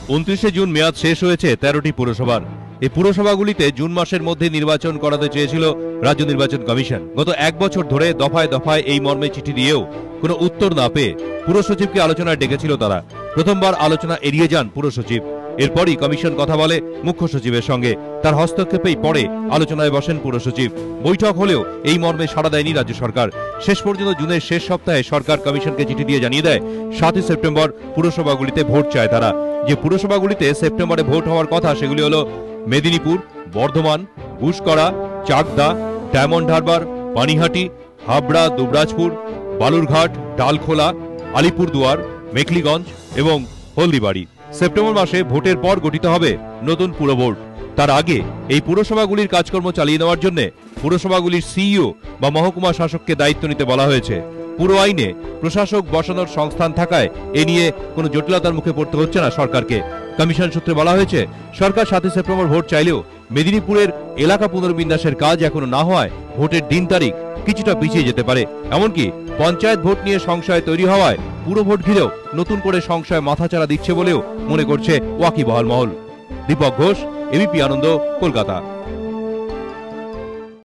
29 June মেয়াদ শেষ হয়েছে 13টি পুরসভার। এই পুরসভাগুলিতে জুন মাসের মধ্যে নির্বাচন করাতে চেয়েছিল রাজ্য নির্বাচন কমিশন। গত এক বছর ধরে দফায় দফায় এই মর্মে চিঠি দিয়েও কোনো উত্তর না পেয়ে পুরসচিবকে আলোচনায় ডেকেছিল তারা। প্রথমবার আলোচনা এড়িয়ে যান পুরসচিব। এরপরই কমিশন কথা বলে মুখ্য সচিবের সঙ্গে। তার হস্তক্ষেপেই পরে আলোচনায় বসেন পুরসচিব। বৈঠক হলেও এই মর্মে সাড়া দেয়নি রাজ্য সরকার। শেষ পর্যন্ত জুনের শেষ সপ্তাহে সরকার কমিশনকে চিঠি দিয়ে জানিয়ে দেয় 7ই সেপ্টেম্বর পুরসভাগুলিতে ভোট চায় তারা। যে পুরসভাগুলিতে সেপ্টেম্বরে ভোট হওয়ার কথা সেগুলি হলো মেদিনীপুর, বর্ধমান, গুসকরা, চাকদা, ডায়মন্ড হারবার, পানিহাটি, হাবড়া, দুবরাজপুর, বালুরঘাট, ডালখোলা, আলিপুরদুয়ার, মেখলিগঞ্জ এবং হলদিবাড়ি। সেপ্টেম্বর মাসে ভোটের পর গঠিত হবে নতুন পুর বোর্ড। তার আগে এই পুরসভাগুলির কাজকর্ম চালিয়ে নেওয়ার জন্য পুরসভাগুলির সিইও বা মহকুমা শাসককে দায়িত্ব নিতে বলা হয়েছে। পুরো আইনে প্রশাসক বসানোর সংস্থান থাকায় এ নিয়ে কোনো জটিলতার মুখে পড়তে হচ্ছে না সরকারকে। কমিশন সূত্রে বলা হয়েছে, সরকার 7ই সেপ্টেম্বর ভোট চাইলেও মেদিনীপুরের এলাকা পুনর্বিন্যাসের কাজ এখনো না হওয়ায় ভোটের দিন তারিখ কিছুটা পিছিয়ে যেতে পারে। এমনকি পঞ্চায়েত ভোট নিয়ে সংশয় তৈরি হওয়ায় পুরো ভোট ঘিরেও নতুন করে সংশয় মাথাচাড়া দিচ্ছে বলেও মনে করছে ওয়াকিবহাল মহল। দীপক ঘোষ, এবিপি আনন্দ, কলকাতা।